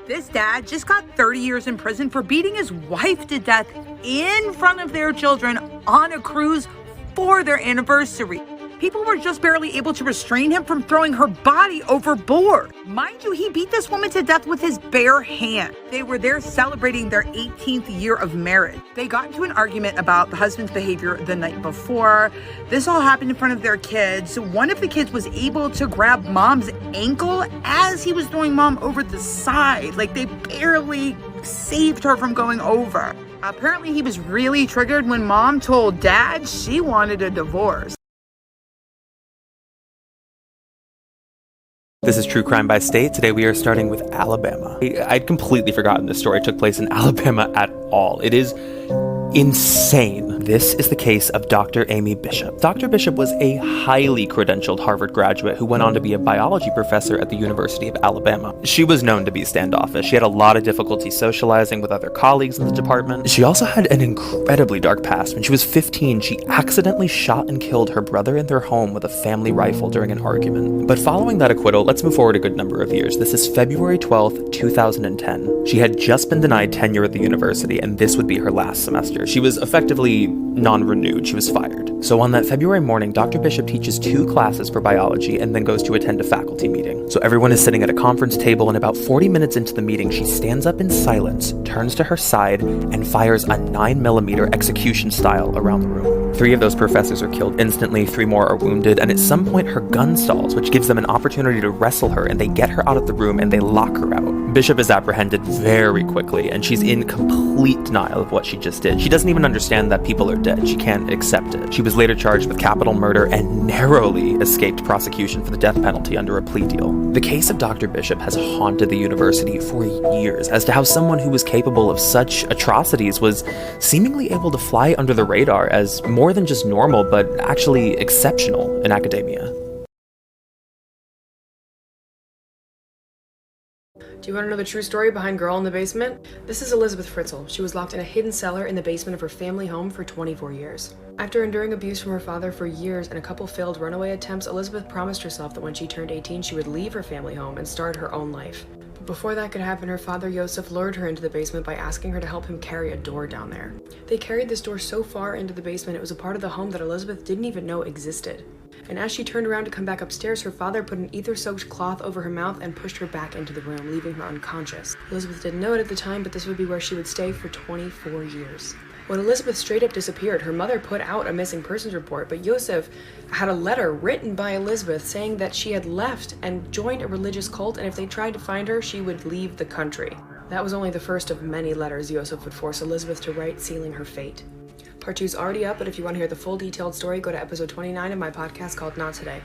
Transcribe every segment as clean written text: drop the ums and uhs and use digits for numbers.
This dad just got 30 years in prison for beating his wife to death in front of their children on a cruise for their anniversary. People were just barely able to restrain him from throwing her body overboard. Mind you, he beat this woman to death with his bare hand. They were there celebrating their 18th year of marriage. They got into an argument about the husband's behavior the night before. This all happened in front of their kids. One of the kids was able to grab mom's ankle as he was throwing mom over the side. Like, they barely saved her from going over. Apparently, he was really triggered when mom told dad she wanted a divorce. This is True Crime by State. Today we are starting with Alabama. I'd completely forgotten this story took place in Alabama at all. It is insane. This is the case of Dr. Amy Bishop. Dr. Bishop was a highly credentialed Harvard graduate who went on to be a biology professor at the University of Alabama. She was known to be standoffish. She had a lot of difficulty socializing with other colleagues in the department. She also had an incredibly dark past. When she was 15, she accidentally shot and killed her brother in their home with a family rifle during an argument. But following that acquittal, let's move forward a good number of years. This is February 12th, 2010. She had just been denied tenure at the university, and this would be her last semester. She was effectively non-renewed. She was fired. So on that February morning, Dr. Bishop teaches 2 classes for biology and then goes to attend a faculty meeting. So everyone is sitting at a conference table, and about 40 minutes into the meeting, she stands up in silence, turns to her side, and fires a 9mm execution style around the room. 3 of those professors are killed instantly, 3 more are wounded, and at some point her gun stalls, which gives them an opportunity to wrestle her, and they get her out of the room and they lock her out. Bishop is apprehended very quickly, and she's in complete denial of what she just did. She doesn't even understand that people are dead. She can't accept it. She was later charged with capital murder and narrowly escaped prosecution for the death penalty under a plea deal. The case of Dr. Bishop has haunted the university for years as to how someone who was capable of such atrocities was seemingly able to fly under the radar as more than just normal, but actually exceptional in academia. Do you want to know the true story behind Girl in the Basement? This is Elizabeth Fritzl. She was locked in a hidden cellar in the basement of her family home for 24 years. After enduring abuse from her father for years and a couple failed runaway attempts, Elizabeth promised herself that when she turned 18, she would leave her family home and start her own life. But before that could happen, her father Joseph lured her into the basement by asking her to help him carry a door down there. They carried this door so far into the basement, it was a part of the home that Elizabeth didn't even know existed. And as she turned around to come back upstairs, her father put an ether-soaked cloth over her mouth and pushed her back into the room, leaving her unconscious. Elizabeth didn't know it at the time, but this would be where she would stay for 24 years. When Elizabeth straight up disappeared, her mother put out a missing persons report, but Joseph had a letter written by Elizabeth saying that she had left and joined a religious cult, and if they tried to find her, she would leave the country. That was only the first of many letters Joseph would force Elizabeth to write, sealing her fate. Part 2 is already up, but if you want to hear the full detailed story, go to episode 29 of my podcast called Not Today.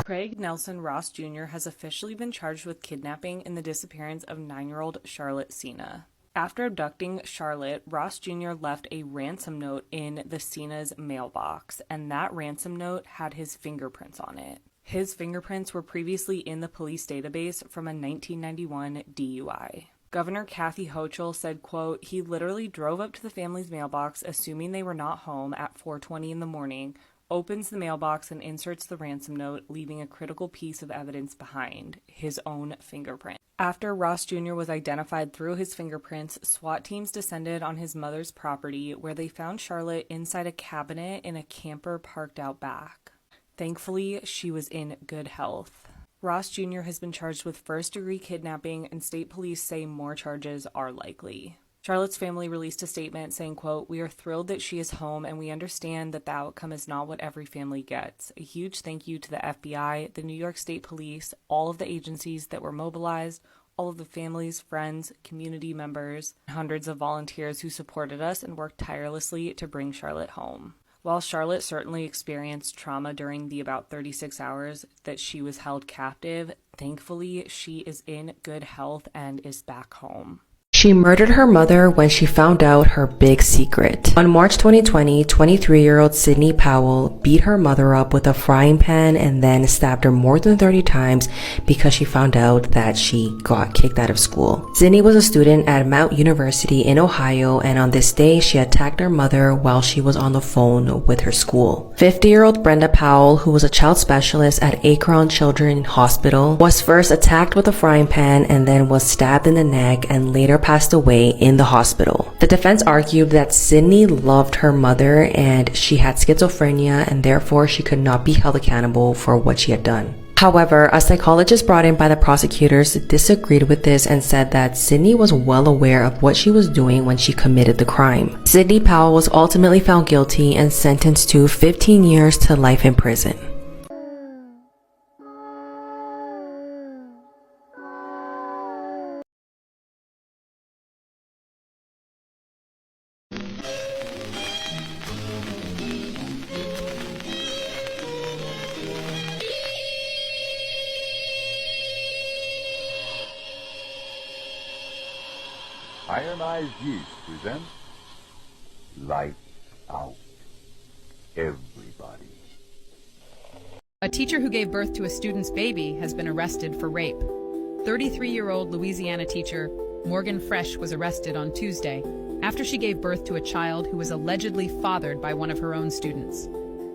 Craig Nelson Ross Jr. has officially been charged with kidnapping in the disappearance of 9-year-old Charlotte Sena. After abducting Charlotte, Ross Jr. left a ransom note in the Sena's mailbox, and that ransom note had his fingerprints on it. His fingerprints were previously in the police database from a 1991 DUI. Governor Kathy Hochul said, quote, "He literally drove up to the family's mailbox, assuming they were not home at 4:20 in the morning, opens the mailbox and inserts the ransom note, leaving a critical piece of evidence behind, his own fingerprint." After Ross Jr. was identified through his fingerprints, SWAT teams descended on his mother's property, where they found Charlotte inside a cabinet in a camper parked out back. Thankfully, she was in good health. Ross Jr. has been charged with first-degree kidnapping, and state police say more charges are likely. Charlotte's family released a statement saying, quote, "We are thrilled that she is home, and we understand that the outcome is not what every family gets. A huge thank you to the FBI, the New York State Police, all of the agencies that were mobilized, all of the families, friends, community members, and hundreds of volunteers who supported us and worked tirelessly to bring Charlotte home." While Charlotte certainly experienced trauma during the about 36 hours that she was held captive, thankfully she is in good health and is back home. She murdered her mother when she found out her big secret. On March 2020, 23-year-old Sydney Powell beat her mother up with a frying pan and then stabbed her more than 30 times because she found out that she got kicked out of school. Sydney was a student at Mount University in Ohio, and on this day, she attacked her mother while she was on the phone with her school. 50-year-old Brenda Powell, who was a child specialist at Akron Children's Hospital, was first attacked with a frying pan and then was stabbed in the neck and later passed away in the hospital. The defense argued that Sydney loved her mother and she had schizophrenia and therefore she could not be held accountable for what she had done. However, a psychologist brought in by the prosecutors disagreed with this and said that Sydney was well aware of what she was doing when she committed the crime. Sydney Powell was ultimately found guilty and sentenced to 15 years to life in prison. Ionized Yeast presents Lights Out. Everybody. A teacher who gave birth to a student's baby has been arrested for rape. 33-year-old Louisiana teacher Morgan Fresh was arrested on Tuesday after she gave birth to a child who was allegedly fathered by one of her own students.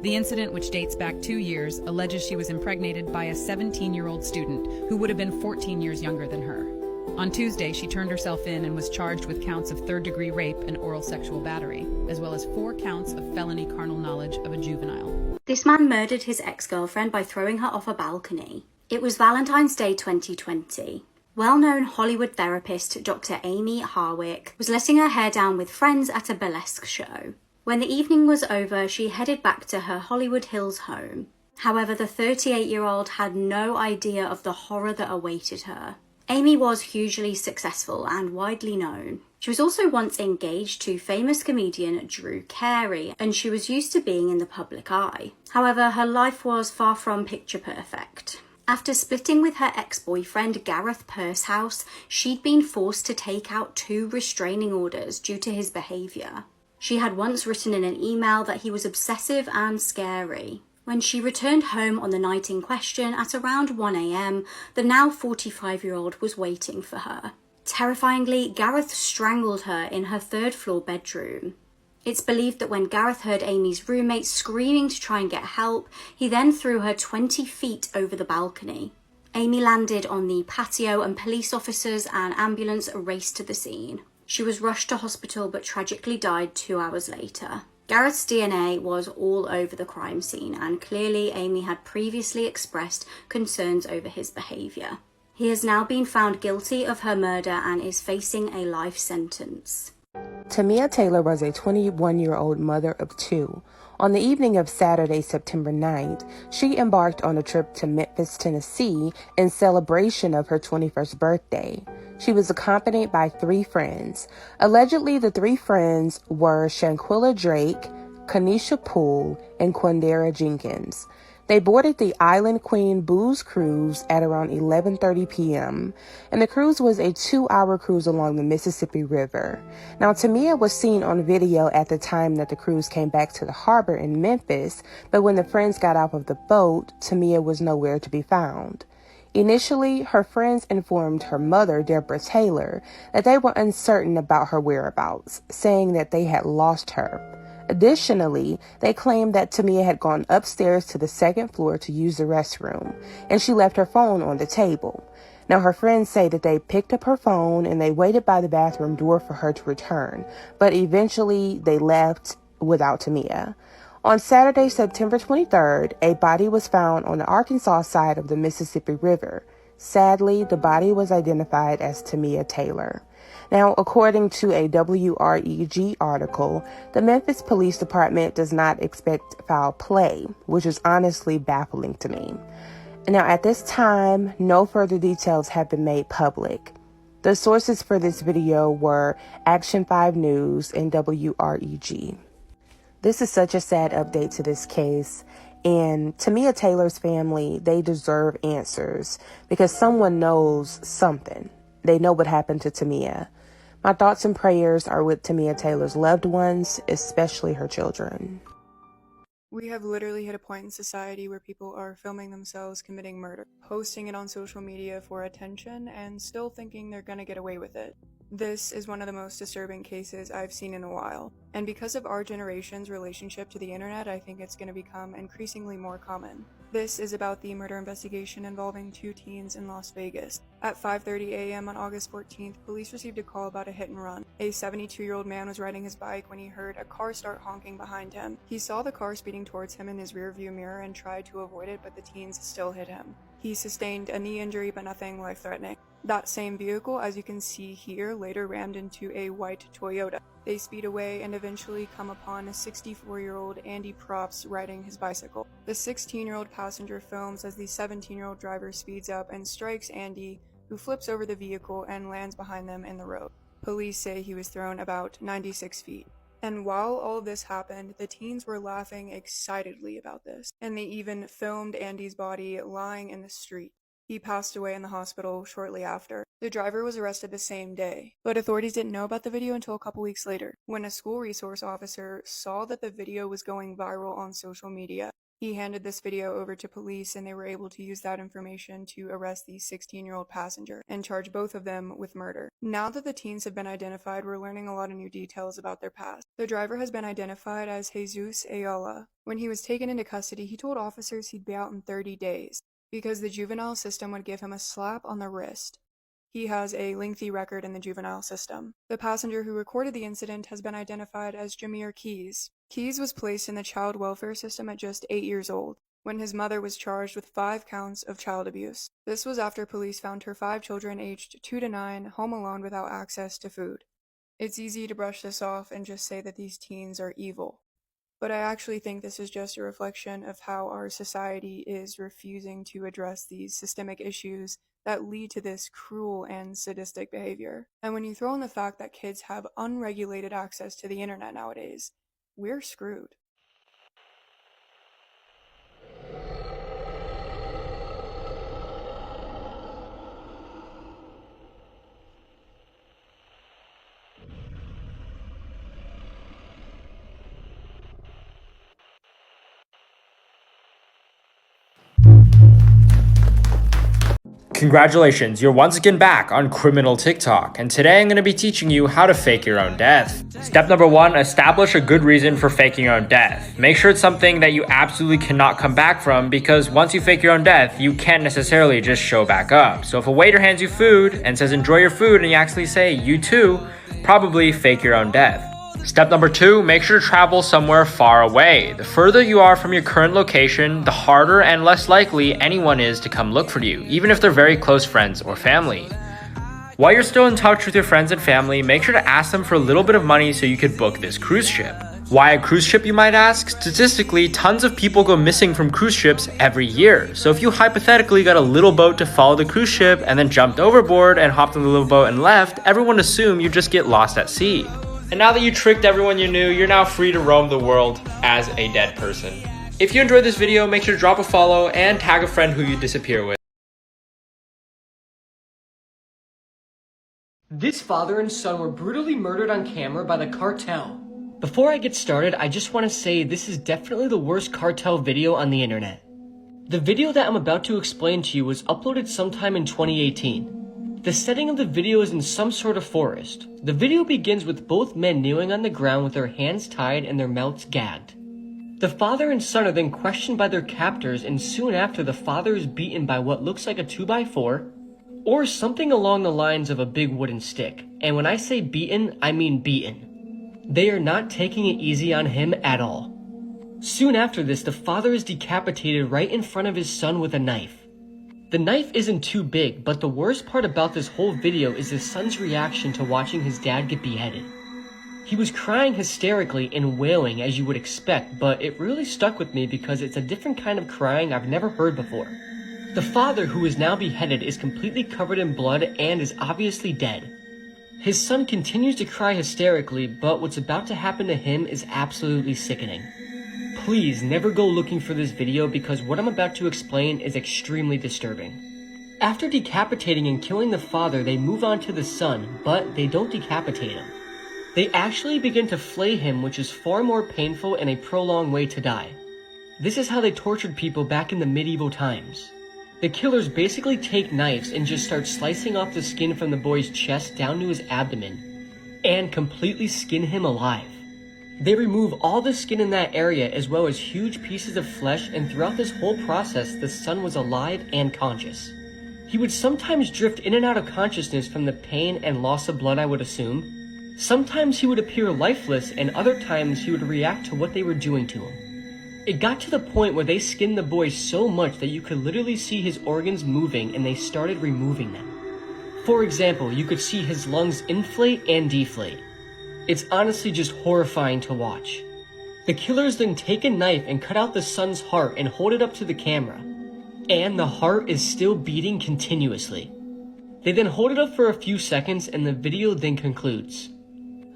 The incident, which dates back 2 years, alleges she was impregnated by a 17-year-old student who would have been 14 years younger than her. On Tuesday, she turned herself in and was charged with counts of third-degree rape and oral sexual battery, as well as 4 counts of felony carnal knowledge of a juvenile. This man murdered his ex-girlfriend by throwing her off a balcony. It was Valentine's Day 2020. Well-known Hollywood therapist Dr. Amy Harwick was letting her hair down with friends at a burlesque show. When the evening was over, she headed back to her Hollywood Hills home. However, the 38-year-old had no idea of the horror that awaited her. Amy was hugely successful and widely known. She was also once engaged to famous comedian Drew Carey, and she was used to being in the public eye. However, her life was far from picture perfect. After splitting with her ex-boyfriend Gareth Pursehouse, she'd been forced to take out 2 restraining orders due to his behaviour. She had once written in an email that he was obsessive and scary. When she returned home on the night in question at around 1 a.m, the now 45-year-old was waiting for her. Terrifyingly, Gareth strangled her in her 3rd-floor bedroom. It's believed that when Gareth heard Amy's roommate screaming to try and get help, he then threw her 20 feet over the balcony. Amy landed on the patio and police officers and ambulance raced to the scene. She was rushed to hospital but tragically died 2 hours later. Gareth's DNA was all over the crime scene, and clearly Amy had previously expressed concerns over his behaviour. He has now been found guilty of her murder and is facing a life sentence. Tamia Taylor was a 21-year-old mother of 2. On the evening of Saturday, September 9th, she embarked on a trip to Memphis, Tennessee in celebration of her 21st birthday. She was accompanied by 3 friends. Allegedly, the 3 friends were Shanquilla Drake, Kanisha Poole, and Quindara Jenkins. They boarded the Island Queen booze cruise at around 11:30 p.m., and the cruise was a 2-hour cruise along the Mississippi River. Now, Tamia was seen on video at the time that the cruise came back to the harbor in Memphis, but when the friends got off of the boat, Tamia was nowhere to be found. Initially, her friends informed her mother, Deborah Taylor, that they were uncertain about her whereabouts, saying that they had lost her. Additionally, they claimed that Tamia had gone upstairs to the 2nd floor to use the restroom, and she left her phone on the table. Now, her friends say that they picked up her phone and they waited by the bathroom door for her to return, but eventually they left without Tamia. On Saturday, September 23rd, a body was found on the Arkansas side of the Mississippi River. Sadly, the body was identified as Tamia Taylor. Now, according to a WREG article, the Memphis Police Department does not expect foul play, which is honestly baffling to me. Now, at this time, no further details have been made public. The sources for this video were Action 5 News and WREG. This is such a sad update to this case, and Tamia Taylor's family, they deserve answers because someone knows something. They know what happened to Tamia. My thoughts and prayers are with Tamia Taylor's loved ones, especially her children. We have literally hit a point in society where people are filming themselves committing murder, posting it on social media for attention, and still thinking they're gonna get away with it. This is one of the most disturbing cases I've seen in a while, and because of our generation's relationship to the internet, I think it's going to become increasingly more common. This is about the murder investigation involving 2 teens in Las Vegas. At 5:30 a.m. on August 14th, police received a call about a hit and run. A 72-year-old man was riding his bike when he heard a car start honking behind him. He saw the car speeding towards him in his rearview mirror and tried to avoid it, but the teens still hit him. He sustained a knee injury, but nothing life-threatening. That same vehicle, as you can see here, later rammed into a white Toyota. They speed away and eventually come upon a 64-year-old Andy Props riding his bicycle. The 16-year-old passenger films as the 17-year-old driver speeds up and strikes Andy, who flips over the vehicle and lands behind them in the road. Police say he was thrown about 96 feet. And while all of this happened, the teens were laughing excitedly about this, and they even filmed Andy's body lying in the street. He passed away in the hospital shortly after. The driver was arrested the same day, but authorities didn't know about the video until a couple weeks later, when a school resource officer saw that the video was going viral on social media. He handed this video over to police, and they were able to use that information to arrest the 16-year-old passenger and charge both of them with murder. Now that the teens have been identified, we're learning a lot of new details about their past. The driver has been identified as Jesus Ayala. When he was taken into custody, he told officers he'd be out in 30 days. Because the juvenile system would give him a slap on the wrist. He has a lengthy record in the juvenile system. The passenger who recorded the incident has been identified as Jameer Keys. Keys was placed in the child welfare system at just 8 years old, when his mother was charged with 5 counts of child abuse. This was after police found her 5 children aged 2 to 9 home alone without access to food. It's easy to brush this off and just say that these teens are evil. But I actually think this is just a reflection of how our society is refusing to address these systemic issues that lead to this cruel and sadistic behavior. And when you throw in the fact that kids have unregulated access to the internet nowadays, we're screwed. Congratulations, you're once again back on Criminal TikTok, and today I'm going to be teaching you how to fake your own death. Step number 1, establish a good reason for faking your own death. Make sure it's something that you absolutely cannot come back from, because once you fake your own death, you can't necessarily just show back up. So if a waiter hands you food and says enjoy your food and you actually say you too, probably fake your own death. Step number 2, make sure to travel somewhere far away. The further you are from your current location, the harder and less likely anyone is to come look for you, even if they're very close friends or family. While you're still in touch with your friends and family, make sure to ask them for a little bit of money so you could book this cruise ship. Why a cruise ship, you might ask? Statistically, tons of people go missing from cruise ships every year. So if you hypothetically got a little boat to follow the cruise ship and then jumped overboard and hopped on the little boat and left, everyone assumed you just get lost at sea. And now that you tricked everyone you knew, you're now free to roam the world as a dead person. If you enjoyed this video, make sure to drop a follow and tag a friend who you disappear with. This father and son were brutally murdered on camera by the cartel. Before I get started, I just want to say this is definitely the worst cartel video on the internet. The video that I'm about to explain to you was uploaded sometime in 2018. The setting of the video is in some sort of forest. The video begins with both men kneeling on the ground with their hands tied and their mouths gagged. The father and son are then questioned by their captors, and soon after the father is beaten by what looks like a 2x4 or something along the lines of a big wooden stick. And when I say beaten, I mean beaten. They are not taking it easy on him at all. Soon after this, the father is decapitated right in front of his son with a knife. The knife isn't too big, but the worst part about this whole video is the son's reaction to watching his dad get beheaded. He was crying hysterically and wailing as you would expect, but it really stuck with me because it's a different kind of crying I've never heard before. The father, who is now beheaded, is completely covered in blood and is obviously dead. His son continues to cry hysterically, but what's about to happen to him is absolutely sickening. Please never go looking for this video because what I'm about to explain is extremely disturbing. After decapitating and killing the father, they move on to the son, but they don't decapitate him. They actually begin to flay him, which is far more painful and a prolonged way to die. This is how they tortured people back in the medieval times. The killers basically take knives and just start slicing off the skin from the boy's chest down to his abdomen, and completely skin him alive. They remove all the skin in that area as well as huge pieces of flesh, and throughout this whole process, the son was alive and conscious. He would sometimes drift in and out of consciousness from the pain and loss of blood, I would assume. Sometimes he would appear lifeless, and other times he would react to what they were doing to him. It got to the point where they skinned the boy so much that you could literally see his organs moving, and they started removing them. For example, you could see his lungs inflate and deflate. It's honestly just horrifying to watch. The killers then take a knife and cut out the son's heart and hold it up to the camera. And the heart is still beating continuously. They then hold it up for a few seconds, and the video then concludes.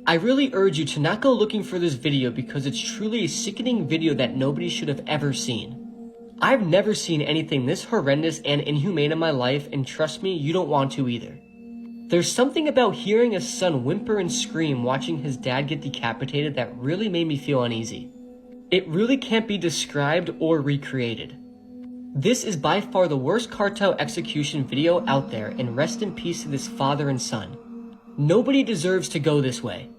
I really urge you to not go looking for this video because it's truly a sickening video that nobody should have ever seen. I've never seen anything this horrendous and inhumane in my life, and trust me, you don't want to either. There's something about hearing a son whimper and scream watching his dad get decapitated that really made me feel uneasy. It really can't be described or recreated. This is by far the worst cartel execution video out there, and rest in peace to this father and son. Nobody deserves to go this way.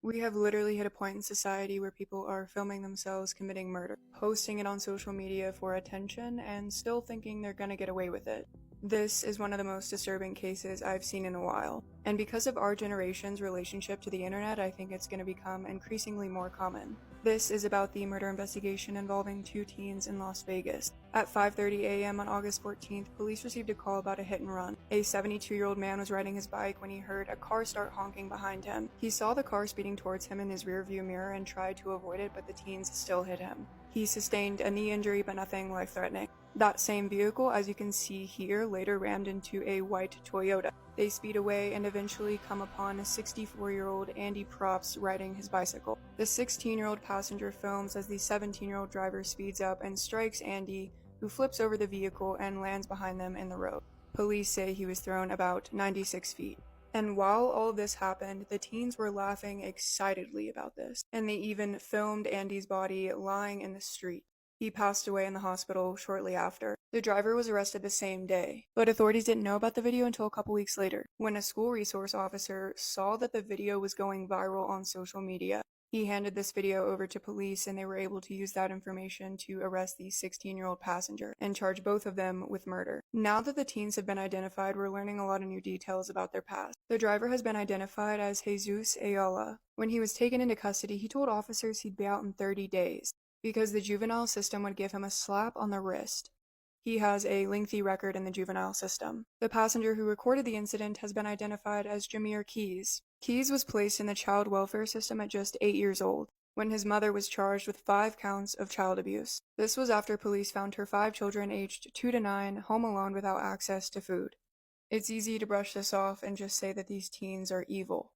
We have literally hit a point in society where people are filming themselves committing murder, posting it on social media for attention, and still thinking they're gonna get away with it. This is one of the most disturbing cases I've seen in a while, and because of our generation's relationship to the internet, I think it's going to become increasingly more common. This is about the murder investigation involving two teens in Las Vegas. At 5:30 a.m. on August 14th, police received a call about a hit and run. A 72-year-old man was riding his bike when he heard a car start honking behind him. He saw the car speeding towards him in his rearview mirror and tried to avoid it, but the teens still hit him. He sustained a knee injury, but nothing life-threatening. That same vehicle, as you can see here, later rammed into a white Toyota. They speed away and eventually come upon a 64-year-old Andy Props riding his bicycle. The 16-year-old passenger films as the 17-year-old driver speeds up and strikes Andy, who flips over the vehicle and lands behind them in the road. Police say he was thrown about 96 feet. And while all of this happened, the teens were laughing excitedly about this, and they even filmed Andy's body lying in the street. He passed away in the hospital shortly after. The driver was arrested the same day, but authorities didn't know about the video until a couple weeks later, when a school resource officer saw that the video was going viral on social media. He handed this video over to police, and they were able to use that information to arrest the 16-year-old passenger and charge both of them with murder. Now that the teens have been identified, we're learning a lot of new details about their past. The driver has been identified as Jesus Ayala. When he was taken into custody, he told officers he'd be out in 30 days because the juvenile system would give him a slap on the wrist. He has a lengthy record in the juvenile system. The passenger who recorded the incident has been identified as Jameer Keys. Keys was placed in the child welfare system at just 8 years old, when his mother was charged with 5 counts of child abuse. This was after police found her 5 children aged 2 to 9 home alone without access to food. It's easy to brush this off and just say that these teens are evil.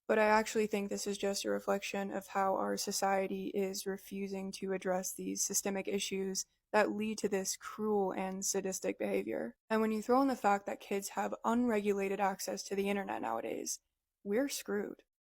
But I actually think this is just a reflection of how our society is refusing to address these systemic issues that lead to this cruel and sadistic behavior. And when you throw in the fact that kids have unregulated access to the internet nowadays, we're screwed.